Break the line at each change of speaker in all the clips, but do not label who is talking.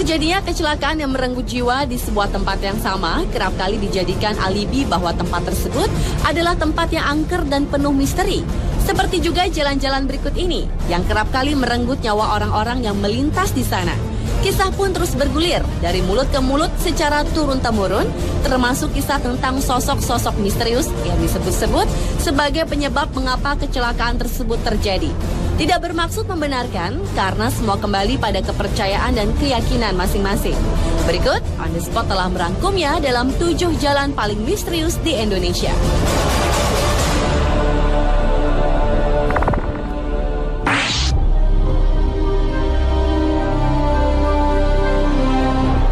Terjadinya kecelakaan yang merenggut jiwa di sebuah tempat yang sama kerap kali dijadikan alibi bahwa tempat tersebut adalah tempat yang angker dan penuh misteri. Seperti juga jalan-jalan berikut ini yang kerap kali merenggut nyawa orang-orang yang melintas di sana. Kisah pun terus bergulir dari mulut ke mulut secara turun-temurun, termasuk kisah tentang sosok-sosok misterius yang disebut-sebut sebagai penyebab mengapa kecelakaan tersebut terjadi. Tidak bermaksud membenarkan karena semua kembali pada kepercayaan dan keyakinan masing-masing. Berikut, On The Spot telah merangkumnya dalam 7 jalan paling misterius di Indonesia.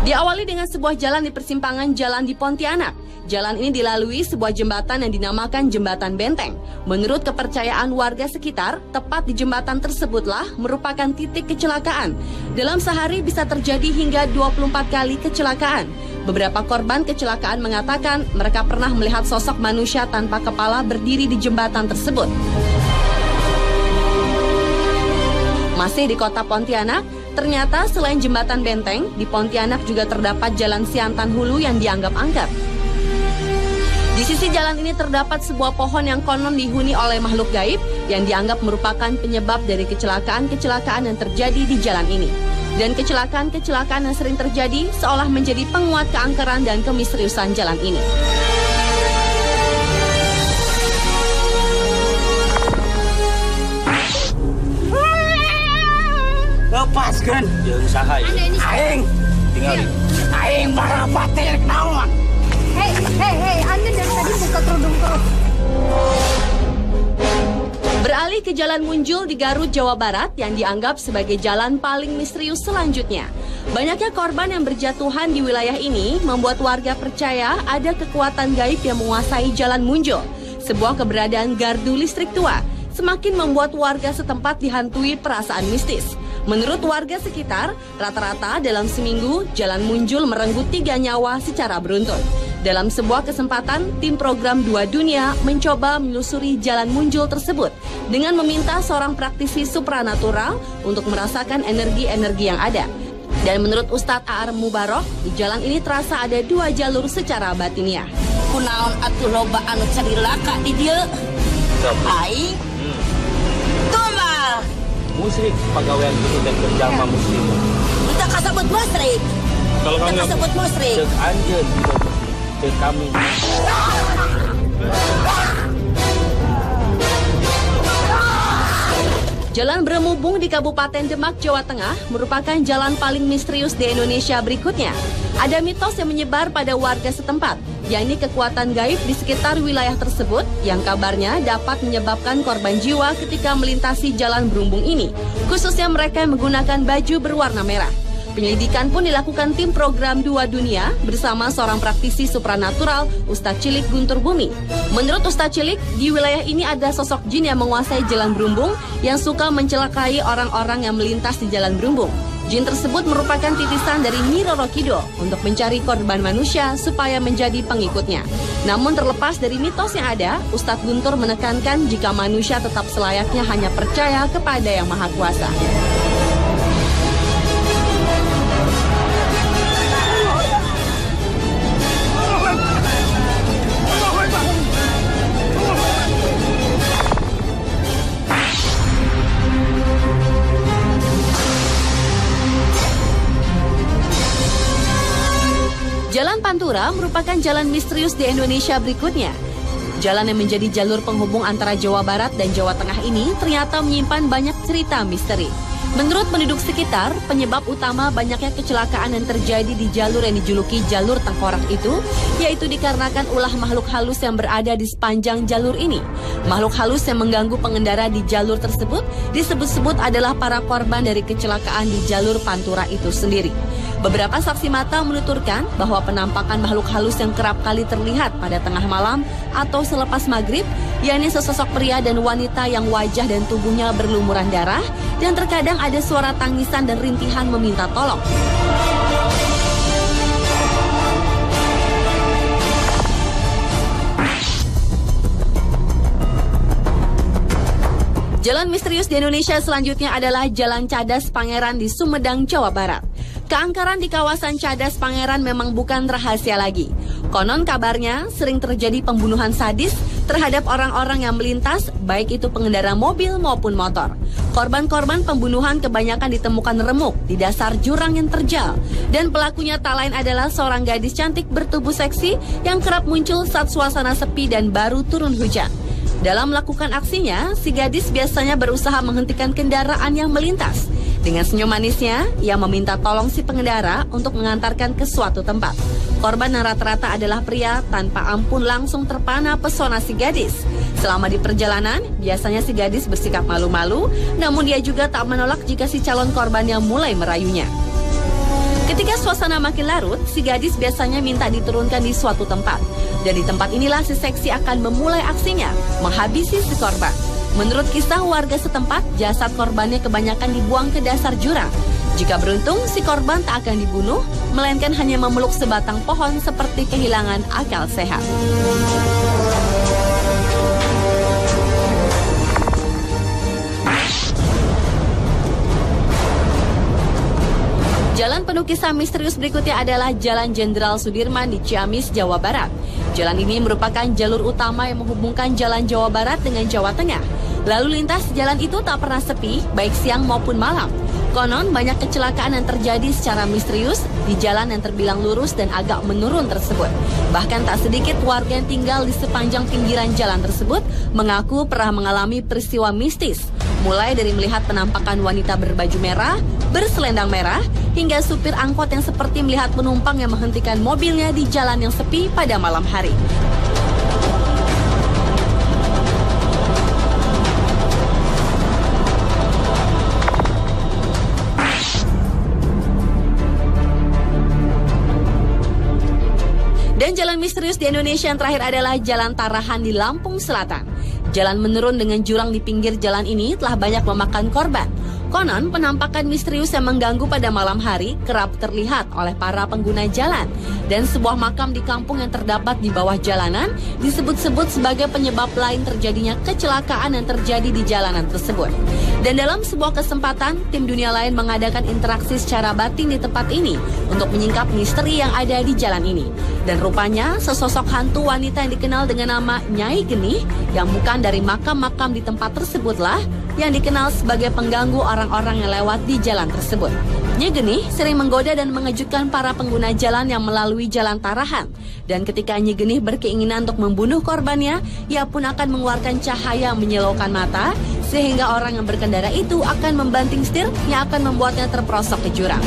Diawali dengan sebuah jalan di persimpangan jalan di Pontianak. Jalan ini dilalui sebuah jembatan yang dinamakan Jembatan Benteng. Menurut kepercayaan warga sekitar, tepat di jembatan tersebutlah merupakan titik kecelakaan. Dalam sehari bisa terjadi hingga 24 kali kecelakaan. Beberapa korban kecelakaan mengatakan mereka pernah melihat sosok manusia tanpa kepala berdiri di jembatan tersebut. Masih di kota Pontianak, ternyata selain Jembatan Benteng, di Pontianak juga terdapat Jalan Siantan Hulu yang dianggap angker. Di sisi jalan ini terdapat sebuah pohon yang konon dihuni oleh makhluk gaib yang dianggap merupakan penyebab dari kecelakaan-kecelakaan yang terjadi di jalan ini. Dan kecelakaan-kecelakaan yang sering terjadi seolah menjadi penguat keangkeran dan kemisteriusan jalan ini.
Lepaskan jeung saha aing tinggal aing para bater naon.
Hei, Anda dari tadi buka kerudung terus.
Beralih ke Jalan Munjul di Garut, Jawa Barat yang dianggap sebagai jalan paling misterius selanjutnya. Banyaknya korban yang berjatuhan di wilayah ini membuat warga percaya ada kekuatan gaib yang menguasai Jalan Munjul. Sebuah keberadaan gardu listrik tua semakin membuat warga setempat dihantui perasaan mistis. Menurut warga sekitar, rata-rata dalam seminggu, Jalan Munjul merenggut 3 nyawa secara beruntun. Dalam sebuah kesempatan, tim program 2 Dunia mencoba menelusuri Jalan Munjul tersebut dengan meminta seorang praktisi supranatural untuk merasakan energi-energi yang ada. Dan menurut Ustadz A.R. Mubarok, di jalan ini terasa ada 2 jalur secara batiniah.
Kunaon atuh loba anu carilaka di dieu? Aing tumal
Musrik pagawean itu dan berjama muslim.
kita kasebut musrik.
Kalau kamu
Kita kasebut musrik.
cek anjeun cek kami.
Jalan Bremubung di Kabupaten Demak, Jawa Tengah merupakan jalan paling misterius di Indonesia berikutnya. Ada mitos yang menyebar pada warga setempat, yakni kekuatan gaib di sekitar wilayah tersebut yang kabarnya dapat menyebabkan korban jiwa ketika melintasi jalan Brumubung ini, khususnya mereka yang menggunakan baju berwarna merah. Penyelidikan pun dilakukan tim program 2 Dunia bersama seorang praktisi supranatural, Ustadz Cilik Guntur Bumi. Menurut Ustadz Cilik, di wilayah ini ada sosok jin yang menguasai jalan Brumubung yang suka mencelakai orang-orang yang melintas di jalan Brumubung. Jin tersebut merupakan titisan dari Nyi Roro Kidul untuk mencari korban manusia supaya menjadi pengikutnya. Namun terlepas dari mitos yang ada, Ustadz Guntur menekankan jika manusia tetap selayaknya hanya percaya kepada Yang Maha Kuasa. Jalan Pantura merupakan jalan misterius di Indonesia berikutnya. Jalan yang menjadi jalur penghubung antara Jawa Barat dan Jawa Tengah ini ternyata menyimpan banyak cerita misteri. Menurut penduduk sekitar, penyebab utama banyaknya kecelakaan yang terjadi di jalur yang dijuluki jalur tengkorak itu, yaitu dikarenakan ulah makhluk halus yang berada di sepanjang jalur ini. Makhluk halus yang mengganggu pengendara di jalur tersebut disebut-sebut adalah para korban dari kecelakaan di jalur Pantura itu sendiri. Beberapa saksi mata menuturkan bahwa penampakan makhluk halus yang kerap kali terlihat pada tengah malam atau selepas maghrib, yakni sesosok pria dan wanita yang wajah dan tubuhnya berlumuran darah, dan terkadang ada suara tangisan dan rintihan meminta tolong. Jalan misterius di Indonesia selanjutnya adalah Jalan Cadas Pangeran di Sumedang, Jawa Barat. Keangkeran di kawasan Cadas Pangeran memang bukan rahasia lagi. Konon kabarnya sering terjadi pembunuhan sadis terhadap orang-orang yang melintas, baik itu pengendara mobil maupun motor. Korban-korban pembunuhan kebanyakan ditemukan remuk di dasar jurang yang terjal. Dan pelakunya tak lain adalah seorang gadis cantik bertubuh seksi yang kerap muncul saat suasana sepi dan baru turun hujan. Dalam melakukan aksinya, si gadis biasanya berusaha menghentikan kendaraan yang melintas. Dengan senyum manisnya, ia meminta tolong si pengendara untuk mengantarkan ke suatu tempat. Korban yang rata-rata adalah pria, tanpa ampun langsung terpana pesona si gadis. Selama di perjalanan, biasanya si gadis bersikap malu-malu, namun dia juga tak menolak jika si calon korbannya mulai merayunya. Ketika suasana makin larut, si gadis biasanya minta diturunkan di suatu tempat. Dan di tempat inilah si seksi akan memulai aksinya, menghabisi si korban. Menurut kisah warga setempat, jasad korbannya kebanyakan dibuang ke dasar jurang. Jika beruntung, si korban tak akan dibunuh, melainkan hanya memeluk sebatang pohon seperti kehilangan akal sehat. Jalan penuh kisah misterius berikutnya adalah Jalan Jenderal Sudirman di Ciamis, Jawa Barat. Jalan ini merupakan jalur utama yang menghubungkan Jalan Jawa Barat dengan Jawa Tengah. Lalu lintas jalan itu tak pernah sepi, baik siang maupun malam. Konon banyak kecelakaan yang terjadi secara misterius di jalan yang terbilang lurus dan agak menurun tersebut. Bahkan tak sedikit warga yang tinggal di sepanjang pinggiran jalan tersebut mengaku pernah mengalami peristiwa mistis. Mulai dari melihat penampakan wanita berbaju merah, berselendang merah, hingga supir angkot yang seperti melihat penumpang yang menghentikan mobilnya di jalan yang sepi pada malam hari. Dan jalan misterius di Indonesia yang terakhir adalah Jalan Tarahan di Lampung Selatan. Jalan menurun dengan jurang di pinggir jalan ini telah banyak memakan korban. Konon, penampakan misterius yang mengganggu pada malam hari kerap terlihat oleh para pengguna jalan. Dan sebuah makam di kampung yang terdapat di bawah jalanan disebut-sebut sebagai penyebab lain terjadinya kecelakaan yang terjadi di jalanan tersebut. Dan dalam sebuah kesempatan, tim dunia lain mengadakan interaksi secara batin di tempat ini untuk menyingkap misteri yang ada di jalan ini. Dan rupanya, sesosok hantu wanita yang dikenal dengan nama Nyai Genih yang bukan dari makam-makam di tempat tersebutlah yang dikenal sebagai pengganggu orang-orang yang lewat di jalan tersebut. Nyai Genih sering menggoda dan mengejutkan para pengguna jalan yang melalui Jalan Tarahan. Dan ketika Nyai Genih berkeinginan untuk membunuh korbannya, ia pun akan mengeluarkan cahaya menyilaukan mata, sehingga orang yang berkendara itu akan membanting setir yang akan membuatnya terperosok ke jurang.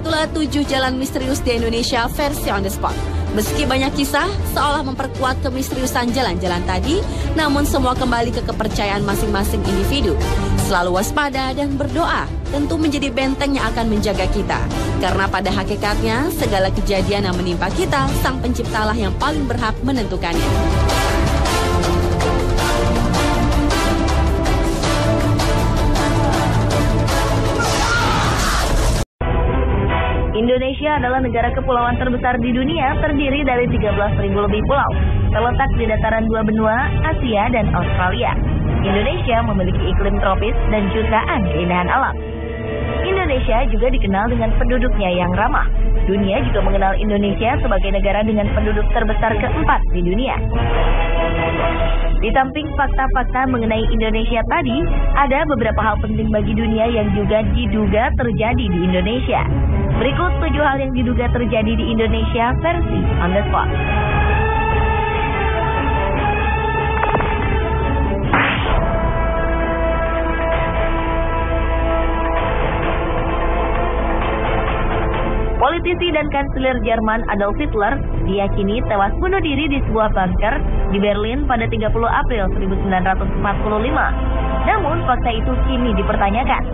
Itulah 7 jalan misterius di Indonesia versi on the spot. Meski banyak kisah seolah memperkuat kemisteriusan jalan-jalan tadi, namun semua kembali ke kepercayaan masing-masing individu. Selalu waspada dan berdoa tentu menjadi benteng yang akan menjaga kita. Karena pada hakikatnya segala kejadian yang menimpa kita, Sang Penciptalah yang paling berhak menentukannya.
Indonesia adalah negara kepulauan terbesar di dunia, terdiri dari 13.000 lebih pulau, terletak di dataran dua benua, Asia dan Australia. Indonesia memiliki iklim tropis dan jutaan keindahan alam. Indonesia juga dikenal dengan penduduknya yang ramah. Dunia juga mengenal Indonesia sebagai negara dengan penduduk terbesar keempat di dunia. Di samping fakta-fakta mengenai Indonesia tadi, ada beberapa hal penting bagi dunia yang juga diduga terjadi di Indonesia. Berikut 7 hal yang diduga terjadi di Indonesia versi on the spot. Politisi dan kanselir Jerman Adolf Hitler diyakini tewas bunuh diri di sebuah bunker di Berlin pada 30 April 1945. Namun fakta itu kini dipertanyakan.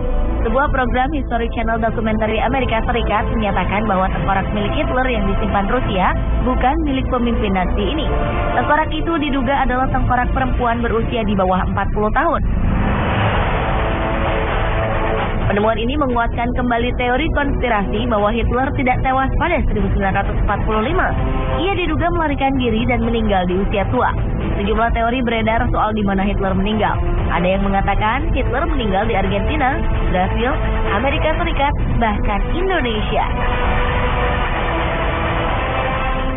Sebuah program History Channel dokumenter Amerika Serikat menyatakan bahwa tengkorak milik Hitler yang disimpan Rusia bukan milik pemimpin Nazi ini. Tengkorak itu diduga adalah tengkorak perempuan berusia di bawah 40 tahun. Penemuan ini menguatkan kembali teori konspirasi bahwa Hitler tidak tewas pada 1945. Ia diduga melarikan diri dan meninggal di usia tua. Sejumlah teori beredar soal di mana Hitler meninggal. Ada yang mengatakan Hitler meninggal di Argentina, Brasil, Amerika Serikat, bahkan Indonesia.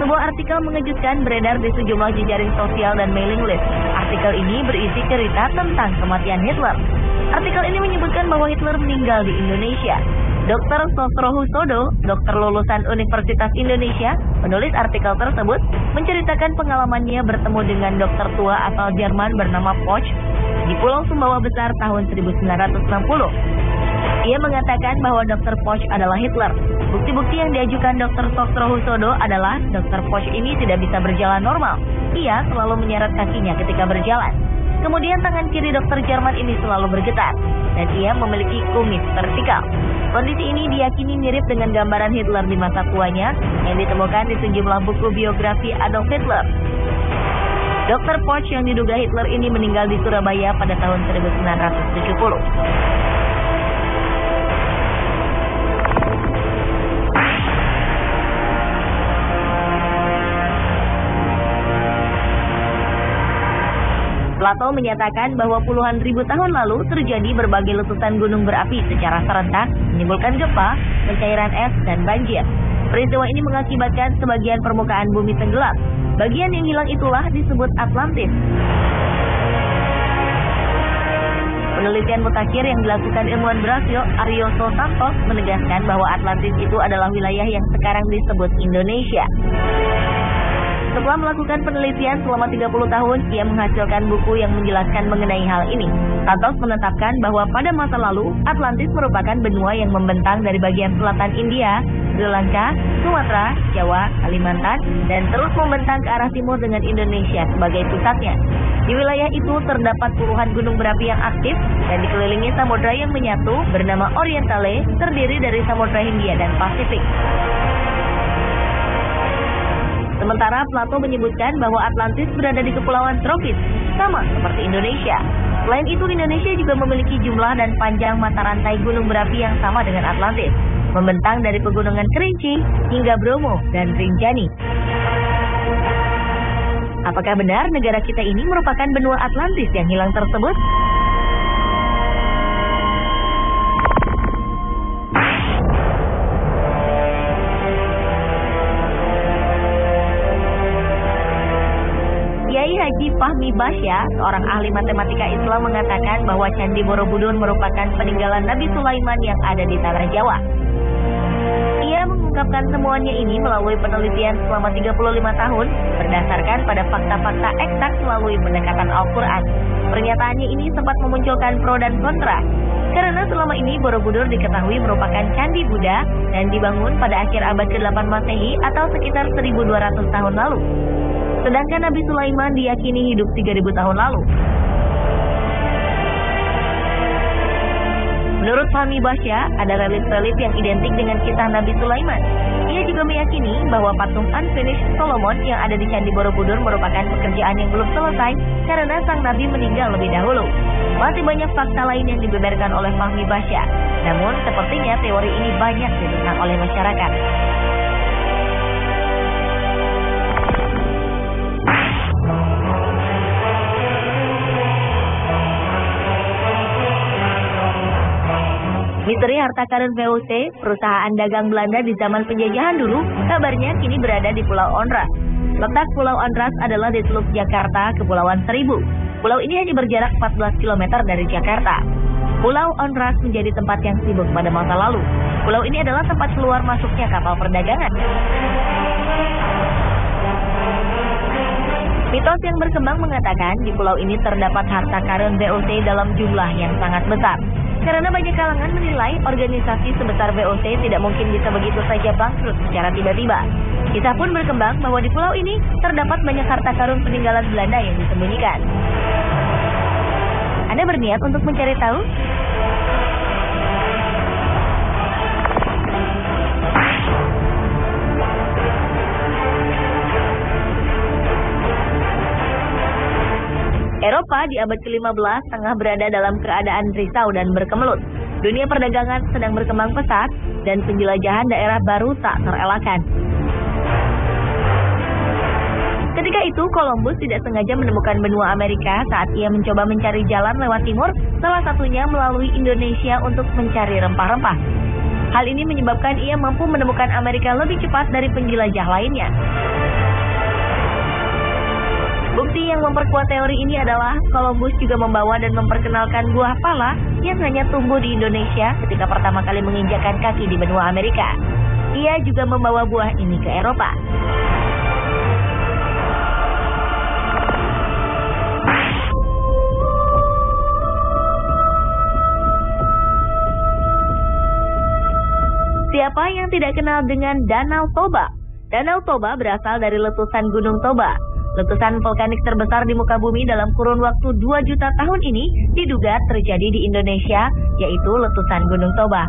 Sebuah artikel mengejutkan beredar di sejumlah jejaring sosial dan mailing list. Artikel ini berisi cerita tentang kematian Hitler. Artikel ini menyebutkan bahwa Hitler meninggal di Indonesia. Dr. Sosrohusodo, dokter lulusan Universitas Indonesia, menulis artikel tersebut menceritakan pengalamannya bertemu dengan dokter tua asal Jerman bernama Poch di Pulau Sumbawa Besar tahun 1960. Ia mengatakan bahwa Dr. Poch adalah Hitler. Bukti-bukti yang diajukan Dr. Sosrohusodo adalah Dr. Poch ini tidak bisa berjalan normal. Ia selalu menyeret kakinya ketika berjalan. Kemudian tangan kiri dokter Jerman ini selalu bergetar, dan ia memiliki kumis vertikal. Kondisi ini diyakini mirip dengan gambaran Hitler di masa tuanya yang ditemukan di sejumlah buku biografi Adolf Hitler. Dr. Poch yang diduga Hitler ini meninggal di Surabaya pada tahun 1970. Plato menyatakan bahwa puluhan ribu tahun lalu terjadi berbagai letusan gunung berapi secara serentak, menimbulkan gempa, pencairan es, dan banjir. Peristiwa ini mengakibatkan sebagian permukaan bumi tenggelam. Bagian yang hilang itulah disebut Atlantis. Penelitian mutakhir yang dilakukan ilmuwan Brasil, Arioso Santos, menegaskan bahwa Atlantis itu adalah wilayah yang sekarang disebut Indonesia. Setelah melakukan penelitian selama 30 tahun, ia menghasilkan buku yang menjelaskan mengenai hal ini. Santos menetapkan bahwa pada masa lalu, Atlantis merupakan benua yang membentang dari bagian selatan India, Sri Lanka, Sumatera, Jawa, Kalimantan, dan terus membentang ke arah timur dengan Indonesia sebagai pusatnya. Di wilayah itu terdapat puluhan gunung berapi yang aktif dan dikelilingi samudra yang menyatu bernama Orientale, terdiri dari Samudra Hindia dan Pasifik. Sementara Plato menyebutkan bahwa Atlantis berada di kepulauan tropis, sama seperti Indonesia. Selain itu, Indonesia juga memiliki jumlah dan panjang mata rantai gunung berapi yang sama dengan Atlantis, membentang dari pegunungan Kerinci hingga Bromo dan Rinjani. Apakah benar negara kita ini merupakan benua Atlantis yang hilang tersebut? Haji Fahmi Basya, seorang ahli matematika Islam, mengatakan bahwa Candi Borobudur merupakan peninggalan Nabi Sulaiman yang ada di tanah Jawa. Ia mengungkapkan temuannya ini melalui penelitian selama 35 tahun berdasarkan pada fakta-fakta eksak melalui pendekatan Al-Quran. Pernyataannya ini sempat memunculkan pro dan kontra, karena selama ini Borobudur diketahui merupakan candi Buddha dan dibangun pada akhir abad ke-8 Masehi atau sekitar 1200 tahun lalu. Sedangkan Nabi Sulaiman diyakini hidup 3000 tahun lalu. Menurut Fahmi Basya, ada relief-relief yang identik dengan kisah Nabi Sulaiman. Ia juga meyakini bahwa patung Unfinished Solomon yang ada di Candi Borobudur merupakan pekerjaan yang belum selesai karena sang Nabi meninggal lebih dahulu. Masih banyak fakta lain yang dibeberkan oleh Fahmi Basya. Namun, sepertinya teori ini banyak ditentang oleh masyarakat. Misteri harta karun VOC, perusahaan dagang Belanda di zaman penjajahan dulu, kabarnya kini berada di Pulau Onrus. Letak Pulau Onrus adalah di Teluk Jakarta, Kepulauan Seribu. Pulau ini hanya berjarak 14 km dari Jakarta. Pulau Onrus menjadi tempat yang sibuk pada masa lalu. Pulau ini adalah tempat keluar masuknya kapal perdagangan. Mitos yang berkembang mengatakan di pulau ini terdapat harta karun VOC dalam jumlah yang sangat besar. Karena banyak kalangan menilai organisasi sebesar VOC tidak mungkin bisa begitu saja bangkrut secara tiba-tiba. Kisah pun berkembang bahwa di pulau ini terdapat banyak harta karun peninggalan Belanda yang disembunyikan. Anda berniat untuk mencari tahu? Eropa di abad ke-15 tengah berada dalam keadaan risau dan berkemelut. Dunia perdagangan sedang berkembang pesat dan penjelajahan daerah baru tak terelakkan. Ketika itu, Columbus tidak sengaja menemukan benua Amerika saat ia mencoba mencari jalan lewat timur, salah satunya melalui Indonesia untuk mencari rempah-rempah. Hal ini menyebabkan ia mampu menemukan Amerika lebih cepat dari penjelajah lainnya. Bukti yang memperkuat teori ini adalah Columbus juga membawa dan memperkenalkan buah pala yang hanya tumbuh di Indonesia ketika pertama kali menginjakkan kaki di benua Amerika. Ia juga membawa buah ini ke Eropa. Siapa yang tidak kenal dengan Danau Toba? Danau Toba berasal dari letusan Gunung Toba. Letusan vulkanik terbesar di muka bumi dalam kurun waktu 2 juta tahun ini diduga terjadi di Indonesia, yaitu letusan Gunung Toba.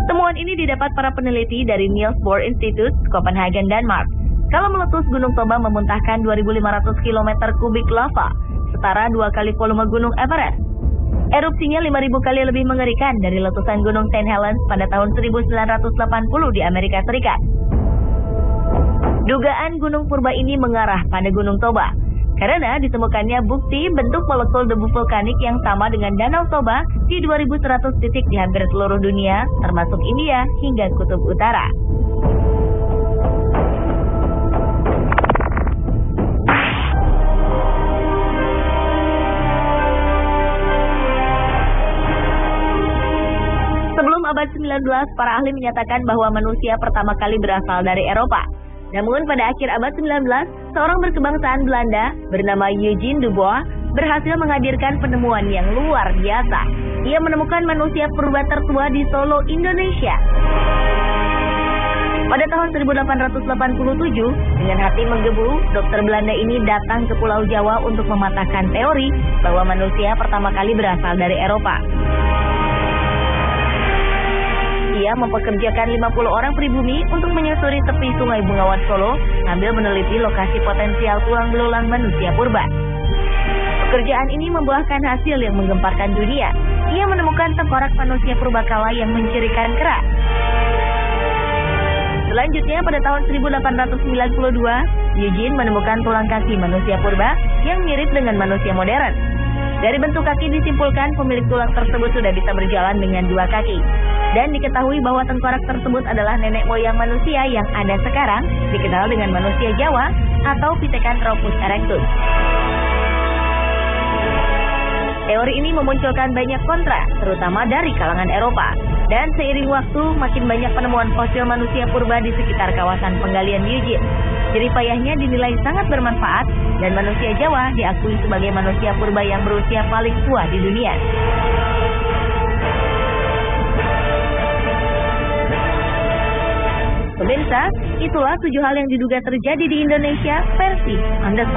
Temuan ini didapat para peneliti dari Niels Bohr Institute, Copenhagen, Denmark. Kalau meletus, Gunung Toba memuntahkan 2.500 km kubik lava, setara 2 kali volume Gunung Everest. Erupsinya 5.000 kali lebih mengerikan dari letusan Gunung St. Helens pada tahun 1980 di Amerika Serikat. Dugaan gunung purba ini mengarah pada Gunung Toba, karena ditemukannya bukti bentuk molekul debu vulkanik yang sama dengan Danau Toba di 2.100 titik di hampir seluruh dunia, termasuk India hingga Kutub Utara. Sebelum abad 19, para ahli menyatakan bahwa manusia pertama kali berasal dari Eropa. Namun pada akhir abad 19, seorang berkebangsaan Belanda bernama Eugene Dubois berhasil menghadirkan penemuan yang luar biasa. Ia menemukan manusia purba tertua di Solo, Indonesia. Pada tahun 1887, dengan hati menggebu, dokter Belanda ini datang ke Pulau Jawa untuk mematahkan teori bahwa manusia pertama kali berasal dari Eropa. Ia mempekerjakan 50 orang pribumi untuk menyusuri tepi Sungai Bengawan Solo sambil meneliti lokasi potensial tulang belulang manusia purba. Pekerjaan ini membuahkan hasil yang menggemparkan dunia. Ia menemukan tengkorak manusia purbakala yang mencirikan kerak. Selanjutnya pada tahun 1892, Eugene menemukan tulang kaki manusia purba yang mirip dengan manusia modern. Dari bentuk kaki disimpulkan pemilik tulang tersebut sudah bisa berjalan dengan 2 kaki. Dan diketahui bahwa tengkorak tersebut adalah nenek moyang manusia yang ada sekarang, dikenal dengan manusia Jawa atau Pithecanthropus erectus. Teori ini memunculkan banyak kontra, terutama dari kalangan Eropa. Dan seiring waktu, makin banyak penemuan fosil manusia purba di sekitar kawasan penggalian Eugene. Jeripayahnya dinilai sangat bermanfaat, dan manusia Jawa diakui sebagai manusia purba yang berusia paling tua di dunia. Pemirsa, itulah 7 hal yang diduga terjadi di Indonesia versi On The Spot.